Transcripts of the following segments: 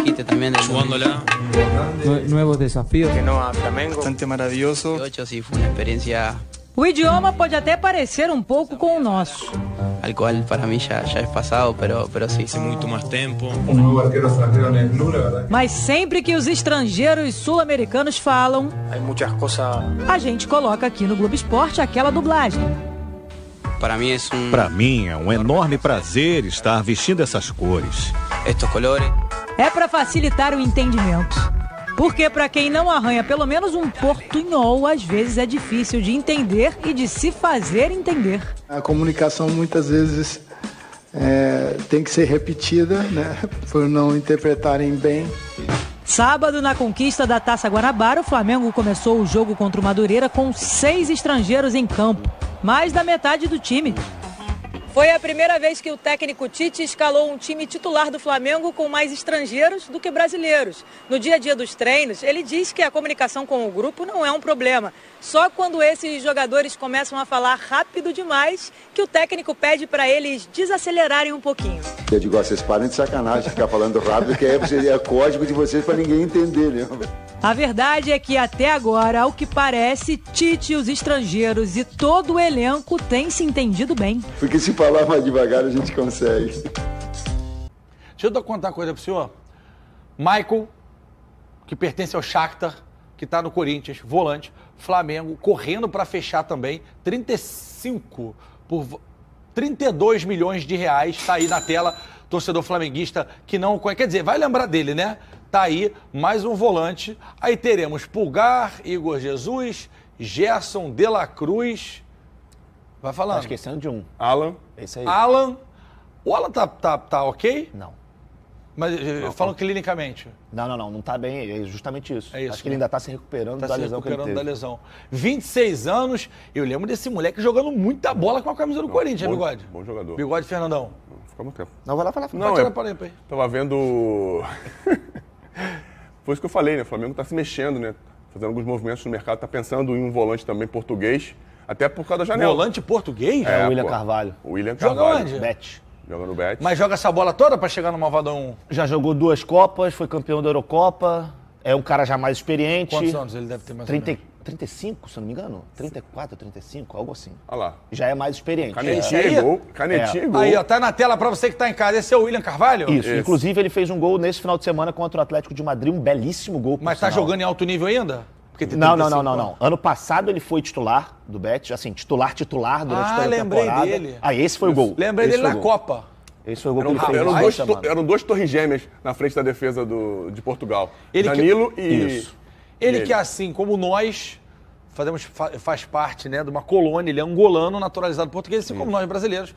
dijiste también del Jugándola. Nuevos desafíos. Que no a Flamengo, bastante maravilloso. 2018 sí fue una experiencia O idioma pode até parecer um pouco com o nosso. al cual para mí ya es pasado, pero sí. Hace muito mais tempo. Un nuevo arquero extranjero en el club, la verdad. Mas sempre que os estrangeiros sul-americanos falam, Hay muchas cosas. a gente coloca aqui no Globo Esporte aquela dublagem. Para mí es un... Para mim é um enorme prazer estar vestindo essas cores. estos colores. É para facilitar o entendimento. Porque para quem não arranha pelo menos um portunhol, às vezes é difícil de entender e de se fazer entender. A comunicação muitas vezes tem que ser repetida, né, por não interpretarem bem. Sábado, na conquista da Taça Guanabara, o Flamengo começou o jogo contra o Madureira com 6 estrangeiros em campo, mais da metade do time. Foi a primeira vez que o técnico Tite escalou um time titular do Flamengo com mais estrangeiros do que brasileiros. No dia a dia dos treinos, ele diz que a comunicação com o grupo não é um problema. Só quando esses jogadores começam a falar rápido demais que o técnico pede para eles desacelerarem um pouquinho. Eu digo, vocês parem de sacanagem ficar falando rápido, que é código de vocês para ninguém entender, né? A verdade é que até agora, ao que parece, Tite, os estrangeiros e todo o elenco têm se entendido bem. Porque se falar mais devagar a gente consegue. Deixa eu contar uma coisa pro senhor. Michael, que pertence ao Shakhtar, que tá no Corinthians, volante, Flamengo, correndo para fechar também, 35 por 32 milhões de reais, tá aí na tela, torcedor flamenguista que não conhece, quer dizer, vai lembrar dele, né? Tá aí mais um volante, aí teremos Pulgar, Igor Jesus, Gerson de la Cruz, vai falando. Tá esquecendo de um. Alan. Esse aí. Alan, o Alan tá ok? Não. Mas falam clinicamente. Não tá bem, é justamente isso. É isso, acho que ele ainda tá se recuperando da lesão que ele teve. Da lesão. 26 anos, eu lembro desse moleque jogando muita bola com a camisa do Corinthians, Bigode. Bom jogador. Bigode Fernandão. Fica muito tempo. Não, vai lá. Não, Tira para aí. Tava vendo... Foi isso que eu falei, né? O Flamengo tá se mexendo, né? Fazendo alguns movimentos no mercado, tá pensando em um volante também português, até por causa da janela. Volante português? É, o William Carvalho. O William Joga Carvalho. onde? Bet. Joga no Bet. Mas joga essa bola toda para chegar no Malvadão 1? Já jogou 2 Copas, foi campeão da Eurocopa, é um cara já mais experiente. Quantos anos ele deve ter mais ou menos? 35, se eu não me engano. 34, 35, algo assim. Olha lá. Já é mais experiente. Canetinha e gol. Canetinha e gol. Aí, ó, tá na tela pra você que tá em casa. Esse é o William Carvalho? Isso. Inclusive ele fez um gol nesse final de semana contra o Atlético de Madrid, um belíssimo gol. Mas tá jogando em alto nível ainda? Porque tem Não. 35 anos. Ano passado ele foi titular do Bet, assim, titular durante toda a temporada. Dele. Esse foi o gol. Lembrei dele na Copa. Esse foi o gol que ele fez. Eram 2 torres gêmeas na frente da defesa de Portugal. Ele Danilo que... e... Isso. Ele que, assim, como nós, faz parte, né, de uma colônia, ele é angolano, naturalizado português, assim como nós brasileiros.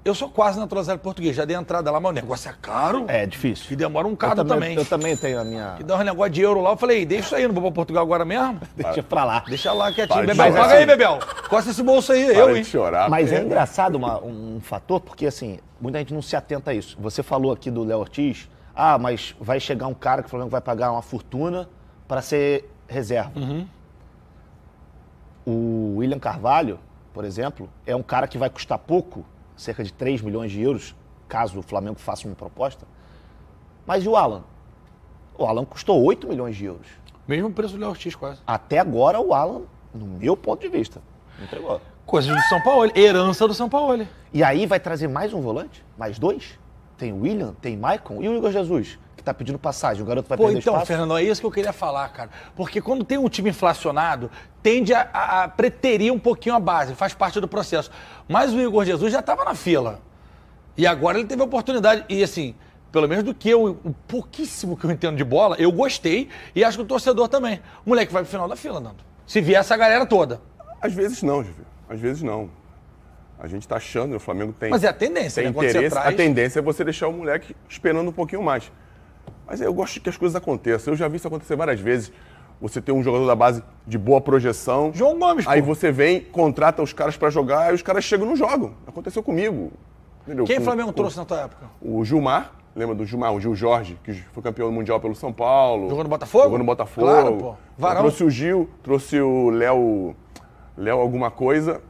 Eu sou quase naturalizado português, já dei entrada lá, mas o negócio é caro. É difícil. E demora um bocado também. Eu também tenho a minha... E dá um negócio de euro lá, eu falei, deixa isso aí, não vou pra Portugal agora mesmo? Deixa pra lá. Deixa lá quietinho. Para Bebel, de paga aí, Bebel. Costa esse bolso aí, Para eu, de hein? chorar. Mas é engraçado um fator, porque assim, muita gente não se atenta a isso. Você falou aqui do Léo Ortiz, mas vai chegar um cara que o Flamengo vai pagar uma fortuna para ser reserva. O William Carvalho, por exemplo, é um cara que vai custar pouco, cerca de 3 milhões de euros, caso o Flamengo faça uma proposta. Mas e o Alan? O Alan custou 8 milhões de euros. Mesmo preço do Léo Ortiz, quase. Até agora o Alan, no meu ponto de vista, não entregou. Coisas do São Paulo, herança do São Paulo. E aí vai trazer mais um volante? Mais 2? Tem o William, tem o Maicon e o Igor Jesus, que tá pedindo passagem. O garoto vai perder então, espaço. Fernando, é isso que eu queria falar, cara. Porque quando tem um time inflacionado, tende a preterir um pouquinho a base, faz parte do processo. Mas o Igor Jesus já estava na fila. E agora ele teve a oportunidade. E assim, pelo menos do que o pouquíssimo que eu entendo de bola, eu gostei e acho que o torcedor também. O moleque vai pro final da fila, Nando. Se vier essa galera toda. Às vezes não, Gil. Às vezes não. A gente tá achando, o Flamengo tem... Mas é a tendência, tem né? Quando interesse. você traz... A tendência é você deixar o moleque esperando um pouquinho mais. Mas eu gosto que as coisas aconteçam. Eu já vi isso acontecer várias vezes. Você tem um jogador da base de boa projeção. João Gomes, aí pô. você vem, contrata os caras pra jogar, e os caras chegam e não jogam. Aconteceu comigo. Entendeu? Quem o Flamengo trouxe na tua época? O Gilmar. Lembra do Gilmar? O Gil Jorge, que foi campeão mundial pelo São Paulo. Jogou no Botafogo? Jogou no Botafogo. Claro, pô. Varão. Trouxe o Gil, trouxe o Léo alguma coisa.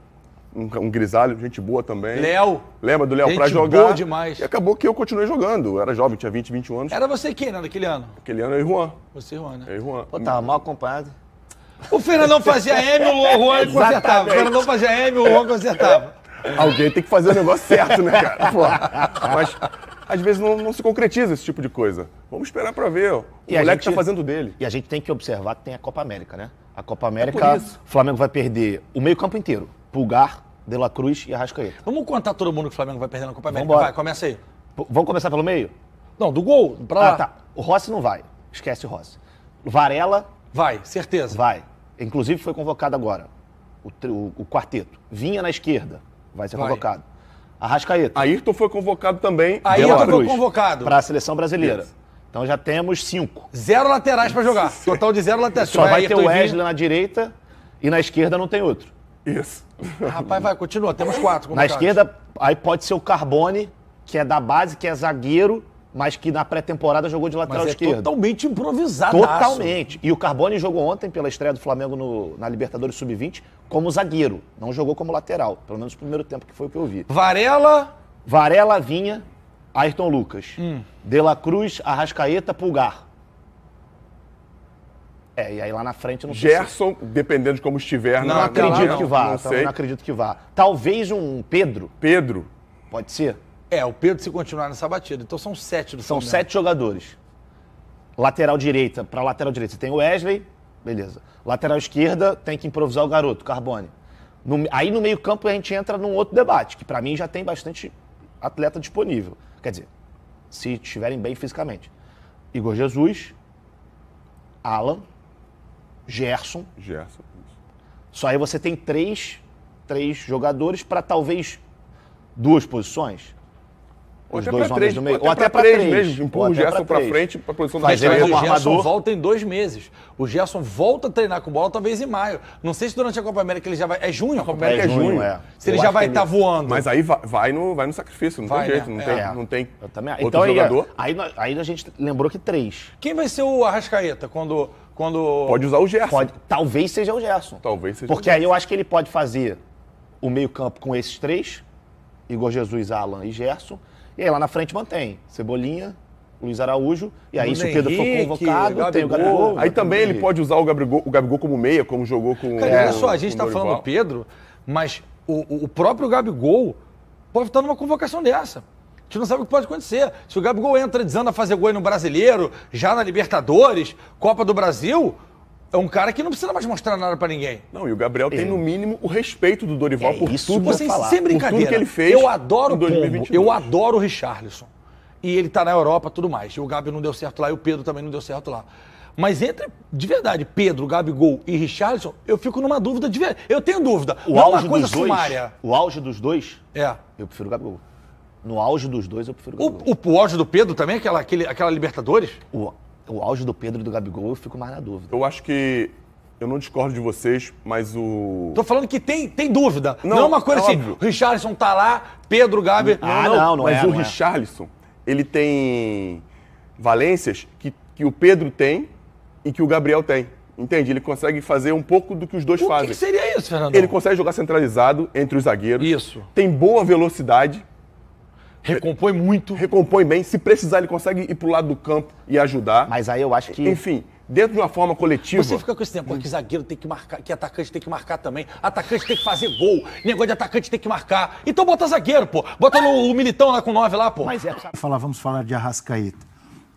um grisalho, gente boa também. Léo. Lembra do Léo Gente pra jogar? boa demais. E acabou que eu continuei jogando. Eu era jovem, tinha 20, 21 anos. Era você quem, né, naquele ano? Aquele ano eu e Juan. Você e Juan, né? Eu e Juan. Pô, tava mal acompanhado. O Fernandão fazia M, o Juan consertava. O Fernandão fazia M, o Juan consertava. Alguém tem que fazer o negócio certo, né, cara? Pô, mas às vezes não se concretiza esse tipo de coisa. Vamos esperar pra ver. O moleque tá fazendo dele. E a gente tem que observar que tem a Copa América, né? A Copa América, o Flamengo vai perder o meio-campo inteiro. Pulgar, De La Cruz e Arrascaeta. Vamos contar todo mundo que o Flamengo vai perder na Copa América. Vambora. Vai, começa aí. Vamos começar pelo meio? Não, do gol, pra lá. Tá. O Rossi não vai. Esquece o Rossi. Varela... Vai, certeza. Vai. Inclusive foi convocado agora. O quarteto. Vinha na esquerda. Vai ser convocado. Arrascaeta. Ayrton foi convocado também. Ayrton foi convocado. Para a seleção brasileira. Isso. Então já temos 5. 0 laterais pra jogar. Total de 0 laterais. Só vai ter o Wesley na direita e na esquerda não tem outro. Isso. Rapaz, vai, continua. Temos 4. Na esquerda, aí pode ser o Carbone, que é da base, que é zagueiro, mas que na pré-temporada jogou de lateral esquerdo. Totalmente improvisado. Totalmente. E o Carbone jogou ontem pela estreia do Flamengo na Libertadores Sub-20 como zagueiro. Não jogou como lateral. Pelo menos no primeiro tempo, que foi o que eu vi. Varela, Vinha, Ayrton Lucas. De La Cruz, Arrascaeta, Pulgar. E aí lá na frente não sei. Gerson, dependendo de como estiver. Não acredito que vá. Não acredito que vá. Talvez um Pedro. Pedro. Pode ser. O Pedro se continuar nessa batida. Então são 7 do São Flamengo. 7 jogadores. Lateral direita, para lateral direita você tem o Wesley, beleza. Lateral esquerda tem que improvisar o garoto, Carbone. Aí no meio campo a gente entra num outro debate, que para mim já tem bastante atleta disponível. Quer dizer, se estiverem bem fisicamente. Igor Jesus, Alan, Gerson. Só aí você tem três jogadores para talvez 2 posições. Os dois homens do meio. Ou até para 3 mesmo. Empurra o Gerson para frente para a posição do Arrascaeta. O Gerson volta em 2 meses. O Gerson volta a treinar com bola talvez em maio. Não sei se durante a Copa América ele já vai... É junho? A Copa América é junho. Se ele já vai estar voando. Mas aí vai no sacrifício, não tem jeito. Não tem outro então, jogador. Aí a gente lembrou que 3. Quem vai ser o Arrascaeta quando... Pode usar o Gerson. Talvez seja o Gerson. Porque aí eu acho que ele pode fazer o meio-campo com esses 3, Igor Jesus, Alan e Gerson. E aí lá na frente mantém Cebolinha, Luiz Araújo. E aí se o Pedro for convocado, tem o Gabigol. Aí também ele pode usar o Gabigol como meia, como jogou com olha só, a gente tá falando do Pedro, mas o próprio Gabigol pode estar numa convocação dessa. A gente não sabe o que pode acontecer. Se o Gabigol entra dizendo a fazer gol no Brasileiro, já na Libertadores, Copa do Brasil... É um cara que não precisa mais mostrar nada pra ninguém. Não, e o Gabriel tem, no mínimo, o respeito do Dorival por isso tudo sem brincadeira. Que ele fez. Eu adoro o Pombo, eu adoro o Richarlison. E ele tá na Europa e tudo mais. E o Gabi não deu certo lá e o Pedro também não deu certo lá. Mas entre, de verdade, Pedro, Gabigol e Richarlison, eu fico numa dúvida de verdade. Eu tenho dúvida. Não é uma coisa sumária. O auge dos dois, eu prefiro o Gabigol. No auge dos dois, eu prefiro o Gabigol. O auge do Pedro também, aquela Libertadores? O auge do Pedro e do Gabigol, eu fico mais na dúvida. Eu acho que... Eu não discordo de vocês, mas o... Tô falando que tem dúvida. Não é uma coisa assim, o Richarlison tá lá, Pedro, Gabi... Mas o Richarlison, ele tem valências que o Pedro tem e que o Gabriel tem. Entende? Ele consegue fazer um pouco do que os dois fazem. O que seria isso, Fernando? Ele consegue jogar centralizado entre os zagueiros. Isso. Tem boa velocidade. Recompõe muito. Recompõe bem. Se precisar, ele consegue ir pro lado do campo e ajudar. Mas aí eu acho que... Enfim... Dentro de uma forma coletiva... Você fica com esse tempo que zagueiro tem que marcar, que atacante tem que marcar também. Atacante tem que fazer gol. Negócio de atacante tem que marcar. Então bota zagueiro, pô. Bota o Militão lá com 9 lá, pô. Mas vamos falar de Arrascaeta.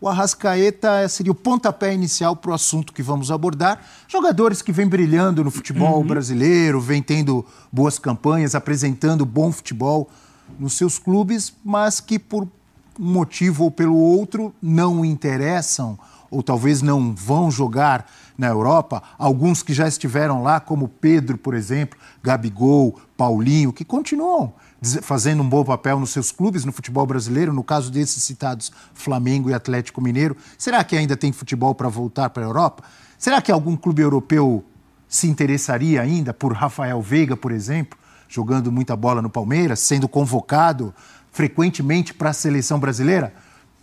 O Arrascaeta seria o pontapé inicial para o assunto que vamos abordar. Jogadores que vêm brilhando no futebol brasileiro, vêm tendo boas campanhas, apresentando bom futebol nos seus clubes, mas que por um motivo ou pelo outro não interessam ou talvez não vão jogar na Europa. Alguns que já estiveram lá, como Pedro, por exemplo, Gabigol, Paulinho, que continuam fazendo um bom papel nos seus clubes no futebol brasileiro, no caso desses citados Flamengo e Atlético Mineiro. Será que ainda tem futebol para voltar para a Europa? Será que algum clube europeu se interessaria ainda por Rafael Veiga, por exemplo, jogando muita bola no Palmeiras, sendo convocado frequentemente para a seleção brasileira?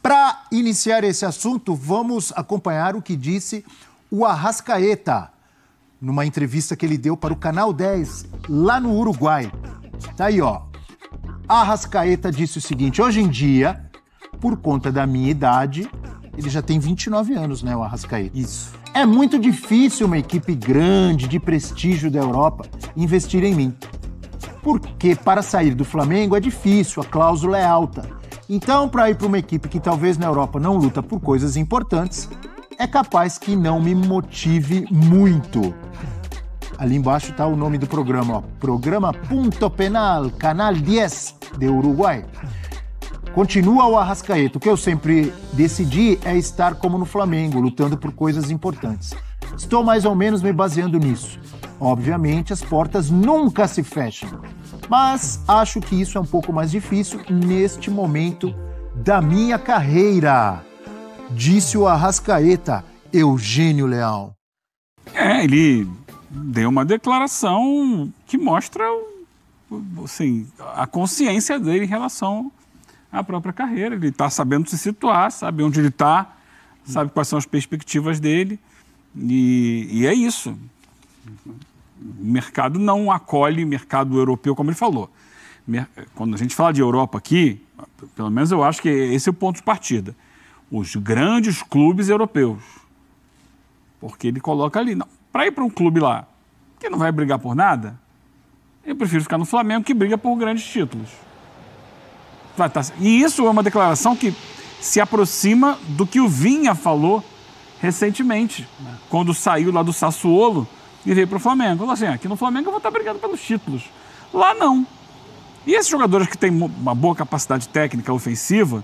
Para iniciar esse assunto, vamos acompanhar o que disse o Arrascaeta numa entrevista que ele deu para o Canal 10, lá no Uruguai. Tá aí, ó. Arrascaeta disse o seguinte: hoje em dia, por conta da minha idade, ele já tem 29 anos, né, o Arrascaeta? Isso. É muito difícil uma equipe grande, de prestígio da Europa, investir em mim. Porque para sair do Flamengo é difícil, a cláusula é alta. Então, para ir para uma equipe que talvez na Europa não luta por coisas importantes, é capaz que não me motive muito. Ali embaixo está o nome do programa, ó. Programa Punto Penal, Canal 10 de Uruguai. Continua o Arrascaeta. O que eu sempre decidi é estar como no Flamengo, lutando por coisas importantes. Estou mais ou menos me baseando nisso. Obviamente, as portas nunca se fecham. Mas acho que isso é um pouco mais difícil neste momento da minha carreira. Disse o Arrascaeta, Eugênio Leal. Ele deu uma declaração que mostra assim, a consciência dele em relação à própria carreira. Ele está sabendo se situar, sabe onde ele está, sabe quais são as perspectivas dele. E é isso. O mercado não acolhe mercado europeu, como ele falou. Quando a gente fala de Europa aqui, pelo menos eu acho que esse é o ponto de partida. Os grandes clubes europeus. Porque ele coloca ali, para ir para um clube lá que não vai brigar por nada, eu prefiro ficar no Flamengo que briga por grandes títulos. E isso é uma declaração que se aproxima do que o Vinha falou recentemente, quando saiu lá do Sassuolo e veio para o Flamengo. Falou assim, aqui no Flamengo eu vou estar brigando pelos títulos. Lá não. E esses jogadores que têm uma boa capacidade técnica ofensiva,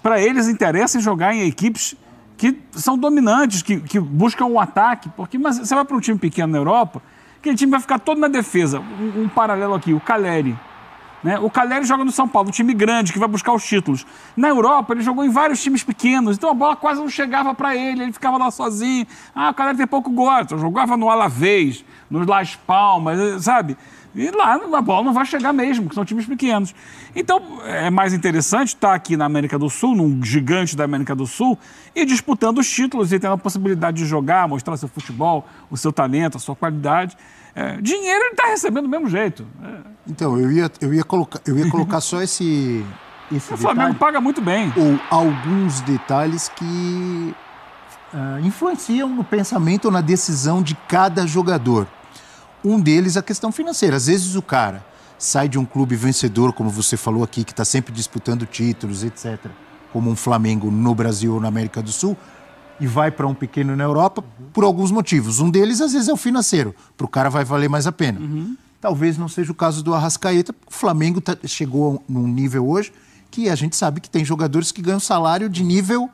para eles interessa jogar em equipes que são dominantes, que buscam o ataque. Mas você vai para um time pequeno na Europa, aquele time vai ficar todo na defesa. Um paralelo aqui, o Caleri. Né? O Caleri joga no São Paulo, um time grande que vai buscar os títulos. Na Europa, ele jogou em vários times pequenos, então a bola quase não chegava para ele ficava lá sozinho. O Caleri tem pouco gol, então jogava no Alavés, no Las Palmas, sabe? E lá a bola não vai chegar mesmo, que são times pequenos. Então, é mais interessante estar aqui na América do Sul, num gigante da América do Sul, e disputando os títulos e tendo a possibilidade de jogar, mostrar seu futebol, o seu talento, a sua qualidade. Dinheiro ele está recebendo do mesmo jeito. Então, eu ia colocar só esse o Flamengo paga muito bem. Ou alguns detalhes que influenciam no pensamento ou na decisão de cada jogador. Um deles é a questão financeira. Às vezes o cara sai de um clube vencedor, como você falou aqui, que está sempre disputando títulos, etc., como um Flamengo no Brasil ou na América do Sul, e vai para um pequeno na Europa por alguns motivos. Um deles, às vezes, é o financeiro. Para o cara vai valer mais a pena. Talvez não seja o caso do Arrascaeta, porque o Flamengo chegou num nível hoje que a gente sabe que tem jogadores que ganham salário de nível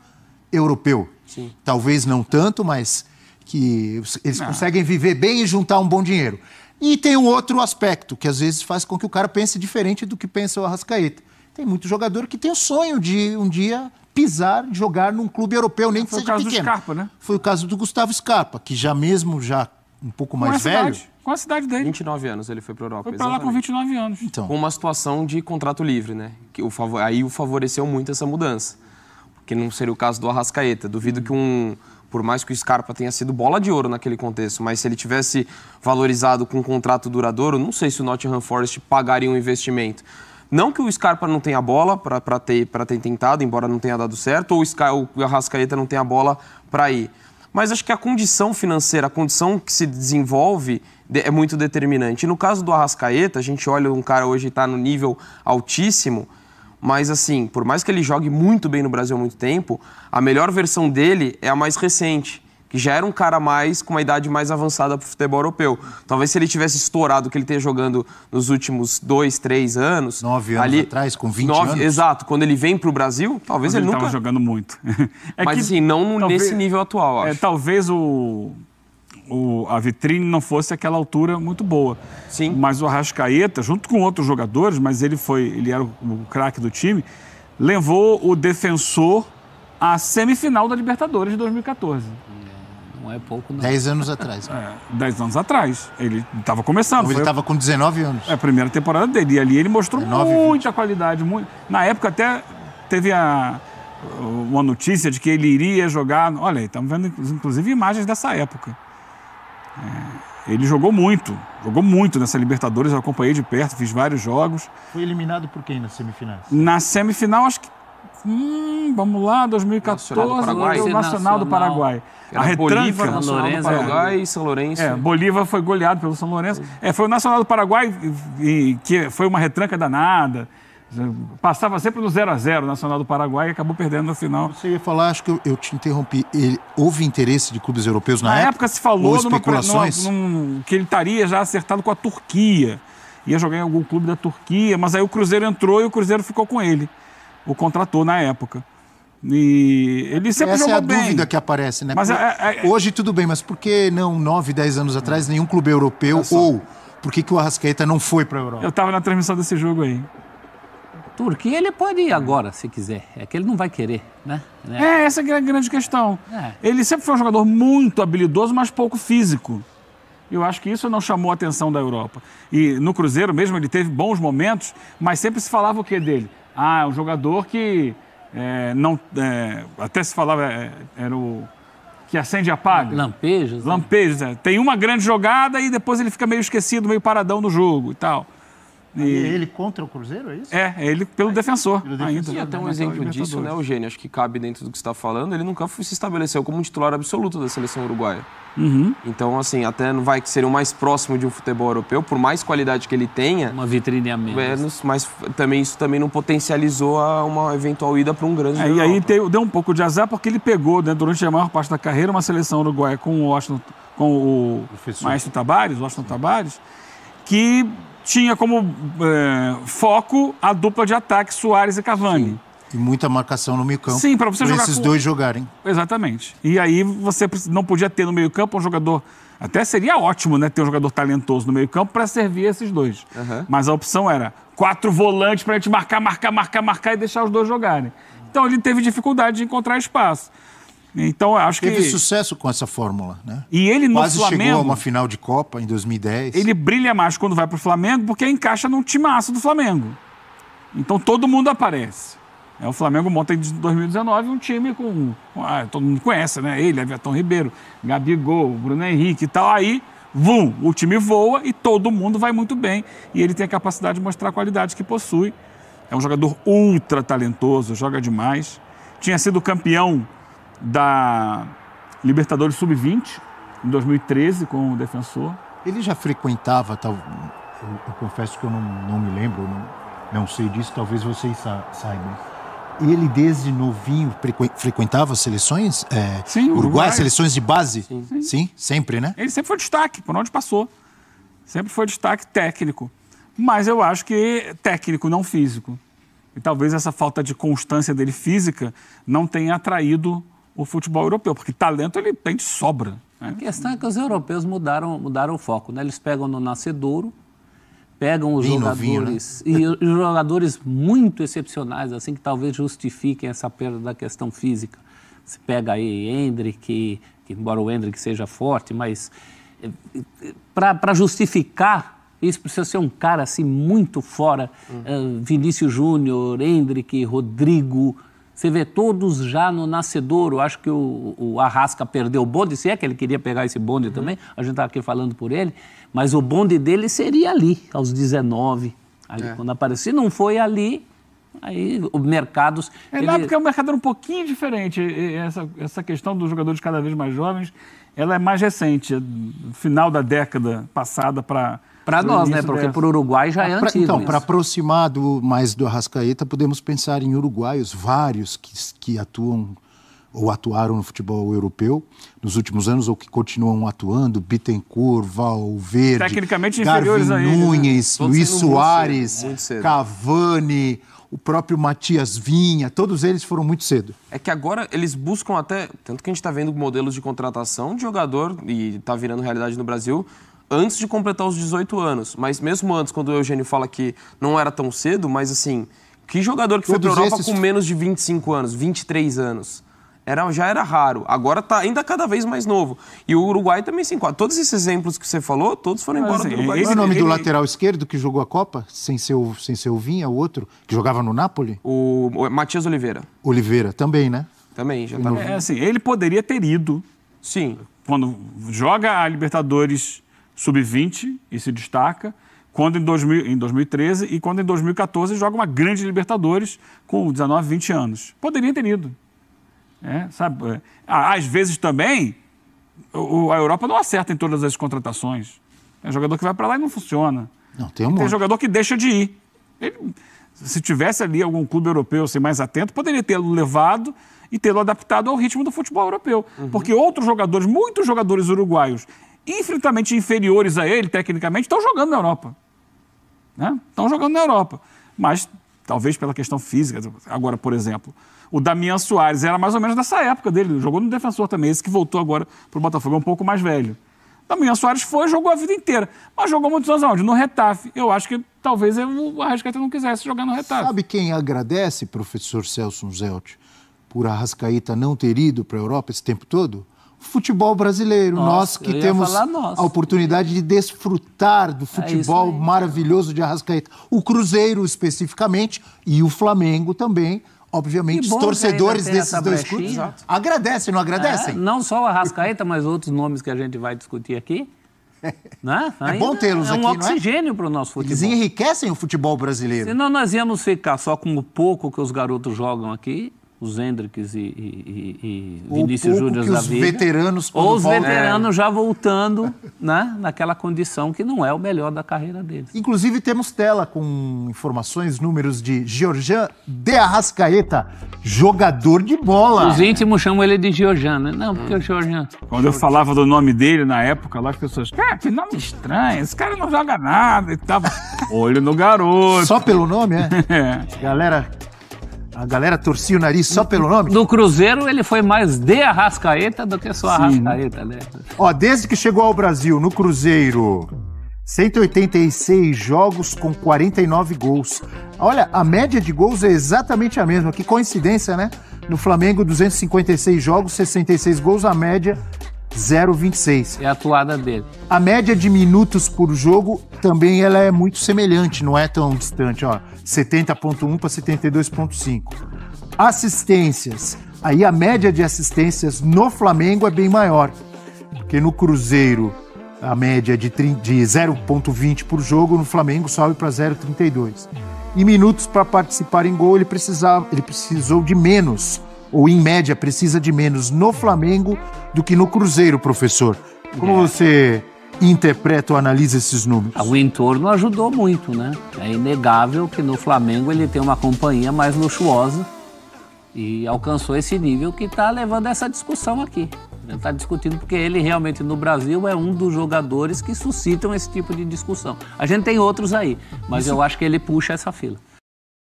europeu. Sim. Talvez não tanto, mas que eles conseguem viver bem e juntar um bom dinheiro. E tem um outro aspecto, que às vezes faz com que o cara pense diferente do que pensa o Arrascaeta. Tem muito jogador que tem o sonho de um dia pisar, jogar num clube europeu, nem que seja pequeno. Foi o caso do Scarpa, né? Foi o caso do Gustavo Scarpa, que já um pouco mais velho... Com a cidade dele. 29 anos ele foi para a Europa. Foi para lá com 29 anos. Então. Com uma situação de contrato livre, né? Que aí o favoreceu muito essa mudança. Porque não seria o caso do Arrascaeta. Duvido que por mais que o Scarpa tenha sido bola de ouro naquele contexto, mas se ele tivesse valorizado com um contrato duradouro, não sei se o Nottingham Forest pagaria um investimento. Não que o Scarpa não tenha bola para ter tentado, embora não tenha dado certo, ou o Arrascaeta não tenha bola para ir. Mas acho que a condição financeira, a condição que se desenvolve é muito determinante. E no caso do Arrascaeta, a gente olha um cara hoje está no nível altíssimo, mas assim, por mais que ele jogue muito bem no Brasil há muito tempo, a melhor versão dele é a mais recente, que já era um cara com uma idade mais avançada para o futebol europeu. Talvez se ele tivesse estourado o que ele tem jogando nos últimos 2, 3 anos... 9 anos atrás, com 20 anos. Exato, quando ele vem para o Brasil, talvez ele nunca... Ele estava jogando muito. Mas assim, não nesse nível atual, acho. Talvez a vitrine não fosse aquela altura muito boa. Sim. Mas o Arrascaeta, junto com outros jogadores, mas ele era o craque do time, levou o Defensor à semifinal da Libertadores de 2014. Não é pouco, não. 10 anos atrás. 10 anos atrás. Ele estava começando. Ele estava com 19 anos. É a primeira temporada dele. E ali ele mostrou muita qualidade. Na época até teve uma notícia de que ele iria jogar... Olha aí, estamos vendo inclusive imagens dessa época. ele jogou muito nessa Libertadores, eu acompanhei de perto, fiz vários jogos. Foi eliminado por quem nas semifinais? Na semifinal, acho que, vamos lá, 2014, o Nacional do Paraguai. A retranca, Nacional do Paraguai e São Lourenço. Bolívar foi goleado pelo São Lourenço. Foi o Nacional do Paraguai, que foi uma retranca danada. Passava sempre no 0-0 o Nacional do Paraguai e acabou perdendo no final. Você ia falar, acho que eu te interrompi. Houve interesse de clubes europeus na época? Na época se falou especulações? que ele estaria já acertado com a Turquia. Ia jogar em algum clube da Turquia, mas aí o Cruzeiro entrou e o Cruzeiro ficou com ele. O contratou na época. E ele sempre jogou bem. Essa é a dúvida que aparece, né? Mas hoje tudo bem, mas por que não 9, 10 anos atrás nenhum clube europeu? Ou por que o Arrascaeta não foi para a Europa? Eu estava na transmissão desse jogo aí. Turquia ele pode ir agora, se quiser. É que ele não vai querer, né? Essa é a grande questão. Ele sempre foi um jogador muito habilidoso, mas pouco físico. Eu acho que isso não chamou a atenção da Europa. E no Cruzeiro mesmo ele teve bons momentos, mas sempre se falava o quê dele? É um jogador que até se falava, era o que acende e apaga. Lampejos. Lampejos, Tem uma grande jogada e depois ele fica meio esquecido, meio paradão no jogo e tal. E ele contra o Cruzeiro, é isso? Ele pelo defensor. E até um exemplo disso, né, Eugênio? Acho que cabe dentro do que você está falando. Ele nunca se estabeleceu como um titular absoluto da seleção uruguaia. Então, assim, até não vai que seria o mais próximo de um futebol europeu, por mais qualidade que ele tenha. Uma vitrine a menos. Mas também isso também não potencializou uma eventual ida para um grande jogo. E aí deu um pouco de azar, porque ele pegou, né, durante a maior parte da carreira, uma seleção uruguaia com o Maestro Tabares, o Washington Tabares, que tinha como foco a dupla de ataque Suárez e Cavani. Sim. E muita marcação no meio-campo. Sim, para você jogar esses dois jogarem. Exatamente. E aí você não podia ter no meio-campo um jogador... Até seria ótimo, né, ter um jogador talentoso no meio-campo para servir esses dois. Mas a opção era 4 volantes para a gente marcar e deixar os dois jogarem. Então ele teve dificuldade de encontrar espaço. Então, acho Teve sucesso com essa fórmula, né? E ele no Flamengo... Quase chegou a uma final de Copa em 2010. Ele brilha mais quando vai para o Flamengo porque encaixa num timaço do Flamengo. Então, todo mundo aparece. O Flamengo monta em 2019 um time com... todo mundo conhece, né? Ele, Everton Ribeiro, Gabigol, Bruno Henrique e tal. Aí, o time voa e todo mundo vai muito bem. E ele tem a capacidade de mostrar a qualidade que possui. É um jogador ultra talentoso, joga demais. Tinha sido campeão da Libertadores Sub-20, em 2013, com o Defensor. Ele já frequentava, eu confesso que eu não me lembro, não sei disso, talvez vocês saibam. Ele, desde novinho, frequentava seleções? Sim, Uruguai, seleções de base? Sim, sempre, né? Ele sempre foi destaque, por onde passou. Sempre foi destaque técnico. Mas eu acho que técnico, não físico. E talvez essa falta de constância dele física não tenha atraído o futebol europeu, porque talento ele tem de sobra. Né? A questão é que os europeus mudaram o foco, né? Eles pegam no nascedouro, pegam os jogadores, novinho, né? E os jogadores muito excepcionais, assim, que talvez justifiquem essa perda da questão física. Você pega aí Endrick, que embora o Endrick seja forte, mas para justificar isso precisa ser um cara assim muito fora. Vinícius Júnior, Endrick, Rodrigo. Você vê todos já no nascedouro. Acho que o Arrasca perdeu o bonde, se é que ele queria pegar esse bonde também. A gente estava aqui falando por ele. Mas o bonde dele seria ali, aos 19. Ali, quando apareceu. Se não foi ali, aí o mercado... Lá porque o mercado era um pouquinho diferente. Essa questão dos jogadores cada vez mais jovens, ela é mais recente. Final da década passada para... Para nós, né? Porque para o Uruguai já é antigo. Então, para aproximar mais do Arrascaeta, podemos pensar em uruguaios, vários que atuam ou atuaram no futebol europeu nos últimos anos ou que continuam atuando: Bittencourt, Valverde, tecnicamente Garvin Nunes, né? Luiz Soares, Cavani, o próprio Matias Vinha, todos eles foram muito cedo. É que agora eles buscam até, tanto que a gente está vendo modelos de contratação de jogador, e está virando realidade no Brasil, antes de completar os 18 anos. Mas mesmo antes, quando o Eugênio fala que não era tão cedo, mas assim, que jogador que foi para a Europa com menos de 25 anos, 23 anos? Já era raro. Agora está ainda cada vez mais novo. E o Uruguai também se enquadra. Todos esses exemplos que você falou, todos foram embora do Uruguai. Qual é o nome do lateral esquerdo que jogou a Copa, sem ser o Vinha, o outro, que jogava no Napoli? O Matias Oliveira. Oliveira, também, né? Também, já tá. Assim, ele poderia ter ido. Sim. Quando joga a Libertadores sub-20 e se destaca, quando em 2013 e quando em 2014 joga uma grande Libertadores com 19, 20 anos. Poderia ter ido. Sabe? Às vezes também, a Europa não acerta em todas as contratações. Tem jogador que vai para lá e não funciona. Não, tem jogador que deixa de ir. Ele, se tivesse ali algum clube europeu ser mais atento, poderia tê-lo levado e tê-lo adaptado ao ritmo do futebol europeu. Porque outros jogadores, muitos jogadores uruguaios, infinitamente inferiores a ele, tecnicamente, estão jogando na Europa. Estão jogando na Europa. Mas, talvez pela questão física. Agora, por exemplo, o Damian Soares era mais ou menos dessa época dele. Jogou no Defensor também, esse que voltou agora para o Botafogo, é um pouco mais velho. Damian Soares jogou a vida inteira. Mas jogou muitos anos onde? No Retafe. Eu acho que talvez o Arrascaeta não quisesse jogar no Retafe. Sabe quem agradece, professor Celso Zelt, por Arrascaeta não ter ido para a Europa esse tempo todo? O futebol brasileiro. Nós que temos a oportunidade de desfrutar do futebol maravilhoso de Arrascaeta. O Cruzeiro, especificamente, e o Flamengo também. Obviamente, os torcedores desses dois clubes agradecem, não agradecem? Não só o Arrascaeta, mas outros nomes que a gente vai discutir aqui. Né? É bom tê-los aqui, não é? É um oxigênio para o nosso futebol. Eles enriquecem o futebol brasileiro. Senão nós íamos ficar só com o pouco que os garotos jogam aqui, os Hendricks e Vinícius Júnior da vida. Veteranos ou os veteranos já voltando, né, naquela condição que não é o melhor da carreira deles. Inclusive temos tela com informações, números de Georgian de Arrascaeta, jogador de bola. Os íntimos chamam ele de Georgian, né? Não, porque o Georgian... Quando eu falava do nome dele na época, lá as pessoas, cara, que nome estranho, esse cara não joga nada e tal. Olho no garoto. Só pelo nome, A galera torcia o nariz só pelo nome? Do Cruzeiro, ele foi mais de Arrascaeta do que só Arrascaeta, né? Desde que chegou ao Brasil, no Cruzeiro, 186 jogos com 49 gols. Olha, a média de gols é exatamente a mesma. Que coincidência, né? No Flamengo, 256 jogos, 66 gols, a média 0,26. É a atuada dele. A média de minutos por jogo também ela é muito semelhante, não é tão distante, 70,1 para 72,5. Assistências. Aí a média de assistências no Flamengo é bem maior, porque no Cruzeiro a média é de 0,20 por jogo, no Flamengo sobe para 0,32. E minutos para participar em gol ele precisou de menos, ou em média precisa de menos no Flamengo do que no Cruzeiro, professor. Como você interpreta ou analisa esses números? O entorno ajudou muito, né? É inegável que no Flamengo ele tem uma companhia mais luxuosa e alcançou esse nível que está levando essa discussão aqui. Ele está discutindo porque ele realmente no Brasil é um dos jogadores que suscitam esse tipo de discussão. A gente tem outros aí, mas eu acho que ele puxa essa fila.